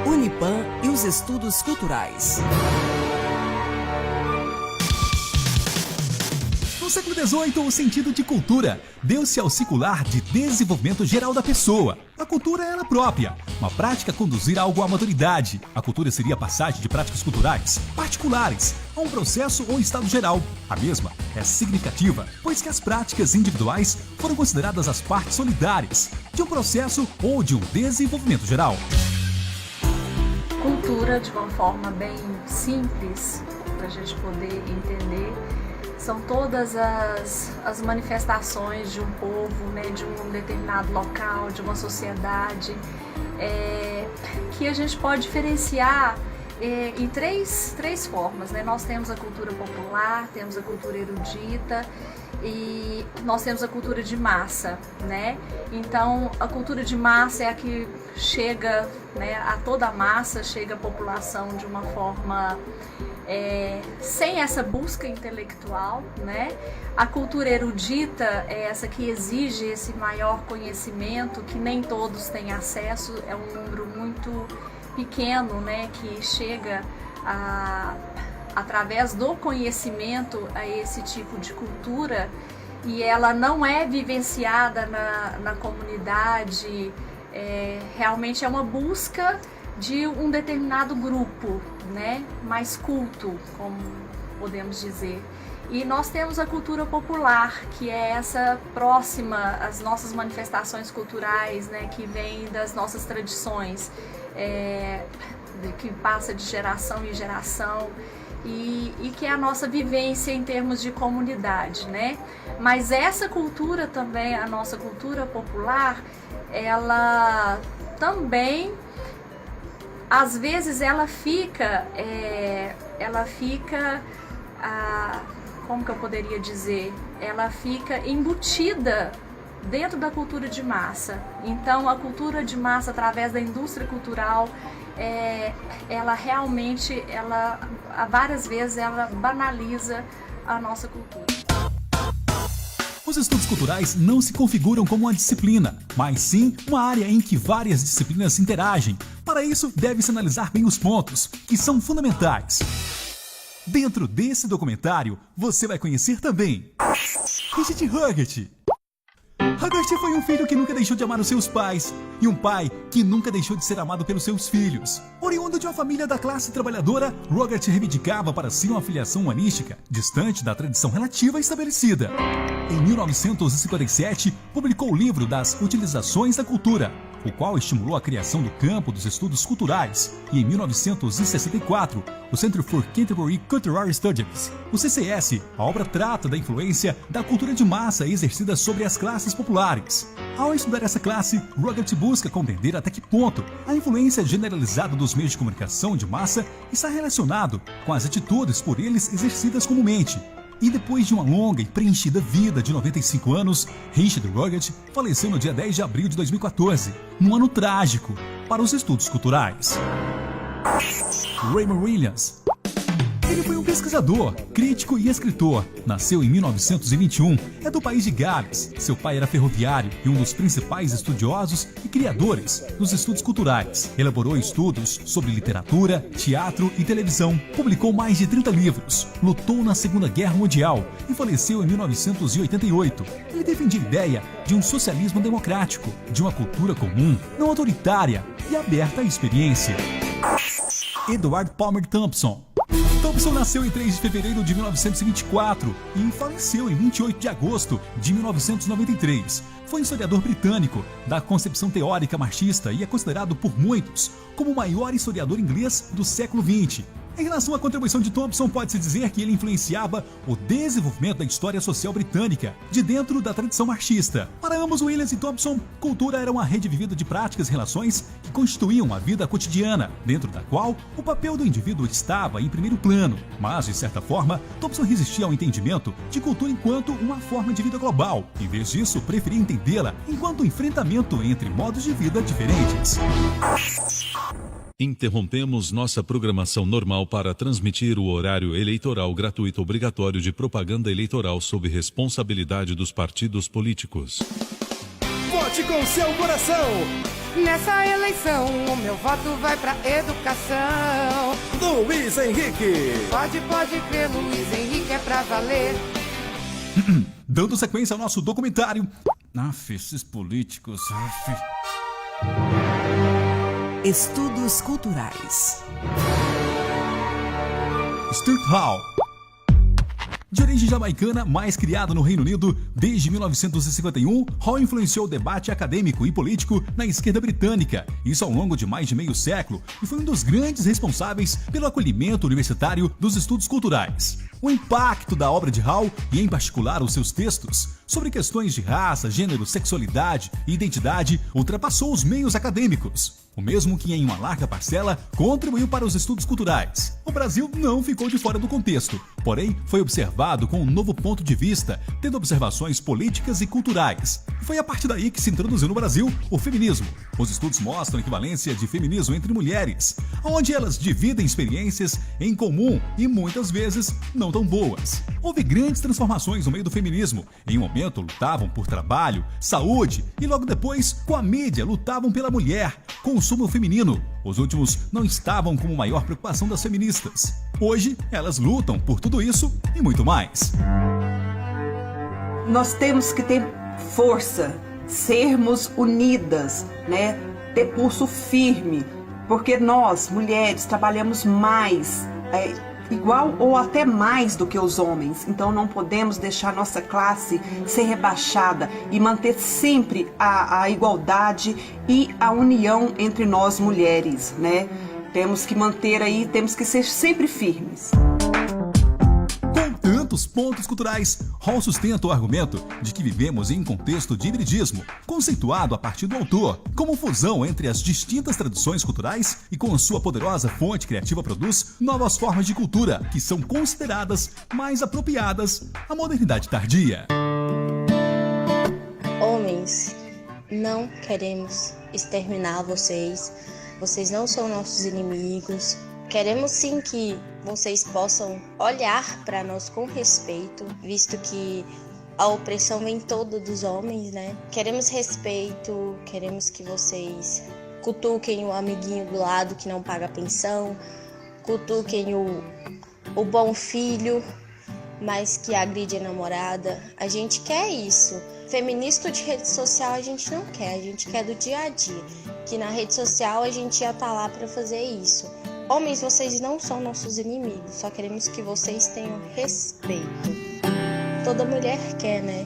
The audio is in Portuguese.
Unipam e os estudos culturais. No século XVIII, o sentido de cultura deu-se ao secular de desenvolvimento geral da pessoa. A cultura é ela própria, uma prática a conduzir algo à maturidade. A cultura seria a passagem de práticas culturais particulares a um processo ou estado geral. A mesma é significativa, pois que as práticas individuais foram consideradas as partes solidárias de um processo ou de um desenvolvimento geral. Cultura, de uma forma bem simples, para a gente poder entender, são todas as manifestações de um povo, né, de um determinado local, de uma sociedade, que a gente pode diferenciar em três formas, né? Nós temos a cultura popular, temos a cultura erudita e nós temos a cultura de massa, né? Então, a cultura de massa é a que chega, né, a toda a massa, chega à população de uma forma sem essa busca intelectual, né? A cultura erudita é essa que exige esse maior conhecimento, que nem todos têm acesso, é um número muito pequeno, né, que chega através do conhecimento a esse tipo de cultura, e ela não é vivenciada na comunidade, realmente é uma busca de um determinado grupo, né, mais culto, como podemos dizer. E nós temos a cultura popular, que é essa próxima às nossas manifestações culturais, né, que vem das nossas tradições, que passa de geração em geração e que é a nossa vivência em termos de comunidade, né? Mas essa cultura também, a nossa cultura popular, ela também, às vezes, ela fica, como que eu poderia dizer? Ela fica embutida dentro da cultura de massa. Então, a cultura de massa, através da indústria cultural, ela realmente, várias vezes, ela banaliza a nossa cultura. Os estudos culturais não se configuram como uma disciplina, mas sim uma área em que várias disciplinas interagem. Para isso, deve-se analisar bem os pontos, que são fundamentais. Dentro desse documentário, você vai conhecer também Richard Hogarth. Hogarth foi um filho que nunca deixou de amar os seus pais e um pai que nunca deixou de ser amado pelos seus filhos. Oriundo de uma família da classe trabalhadora, Hogarth reivindicava para si uma filiação humanística, distante da tradição relativa estabelecida. Em 1957, publicou o livro das Utilizações da Cultura, o qual estimulou a criação do campo dos estudos culturais, e em 1964, o Center for Contemporary Cultural Studies, o CCS, a obra trata da influência da cultura de massa exercida sobre as classes populares. Ao estudar essa classe, Hogarth busca compreender até que ponto a influência generalizada dos meios de comunicação de massa está relacionado com as atitudes por eles exercidas comumente. E depois de uma longa e preenchida vida de 95 anos, Richard Hogarth faleceu no dia 10 de abril de 2014, num ano trágico para os estudos culturais. Raymond Williams. Ele foi um pesquisador, crítico e escritor. Nasceu em 1921, é do país de Gales. Seu pai era ferroviário e um dos principais estudiosos e criadores dos estudos culturais. Elaborou estudos sobre literatura, teatro e televisão. Publicou mais de 30 livros. Lutou na Segunda Guerra Mundial e faleceu em 1988. Ele defendia a ideia de um socialismo democrático, de uma cultura comum, não autoritária e aberta à experiência. Edward Palmer Thompson. Thompson nasceu em 3 de fevereiro de 1924 e faleceu em 28 de agosto de 1993. Foi historiador britânico da concepção teórica marxista e é considerado por muitos como o maior historiador inglês do século XX. Em relação à contribuição de Thompson, pode-se dizer que ele influenciava o desenvolvimento da história social britânica de dentro da tradição marxista. Para ambos, Williams e Thompson, cultura era uma rede vivida de práticas e relações que constituíam a vida cotidiana, dentro da qual o papel do indivíduo estava em primeiro plano. Mas, de certa forma, Thompson resistia ao entendimento de cultura enquanto uma forma de vida global. Em vez disso, preferia entendê-la enquanto um enfrentamento entre modos de vida diferentes. Interrompemos nossa programação normal para transmitir o horário eleitoral gratuito obrigatório de propaganda eleitoral sob responsabilidade dos partidos políticos. Vote com seu coração! Nessa eleição, o meu voto vai pra educação. Luiz Henrique. Pode crer, Luiz Henrique é pra valer. Dando sequência ao nosso documentário. Esses políticos. Estudos culturais. Stuart Hall. De origem jamaicana, mas criado no Reino Unido desde 1951, Hall influenciou o debate acadêmico e político na esquerda britânica, isso ao longo de mais de meio século, e foi um dos grandes responsáveis pelo acolhimento universitário dos estudos culturais. O impacto da obra de Hall, e em particular os seus textos, sobre questões de raça, gênero, sexualidade e identidade, ultrapassou os meios acadêmicos. O mesmo que, em uma larga parcela, contribuiu para os estudos culturais. O Brasil não ficou de fora do contexto, porém foi observado com um novo ponto de vista, tendo observações políticas e culturais. Foi a partir daí que se introduziu no Brasil o feminismo. Os estudos mostram a equivalência de feminismo entre mulheres, onde elas dividem experiências em comum e muitas vezes não tão boas. Houve grandes transformações no meio do feminismo. Em um momento lutavam por trabalho, saúde e logo depois, com a mídia, lutavam pela mulher, consumo feminino. Os últimos não estavam como maior preocupação das feministas. Hoje, elas lutam por tudo isso e muito mais. Nós temos que ter força, sermos unidas, né? Ter pulso firme, porque nós, mulheres, trabalhamos mais, igual ou até mais do que os homens. Então não podemos deixar nossa classe ser rebaixada e manter sempre a igualdade e a união entre nós mulheres, né? Temos que manter aí, temos que ser sempre firmes. Com tantos pontos culturais, Hall sustenta o argumento de que vivemos em um contexto de hibridismo, conceituado a partir do autor, como fusão entre as distintas tradições culturais e com sua poderosa fonte criativa produz novas formas de cultura que são consideradas mais apropriadas à modernidade tardia. Homens, não queremos exterminar vocês. Vocês não são nossos inimigos. Queremos sim que vocês possam olhar para nós com respeito, visto que a opressão vem toda dos homens, né? Queremos respeito, queremos que vocês cutuquem o amiguinho do lado que não paga pensão, cutuquem o bom filho, mas que agride a namorada. A gente quer isso. Feminista de rede social a gente não quer, a gente quer do dia a dia. Que na rede social a gente já tá lá para fazer isso. Homens, vocês não são nossos inimigos, só queremos que vocês tenham respeito. Toda mulher quer, né?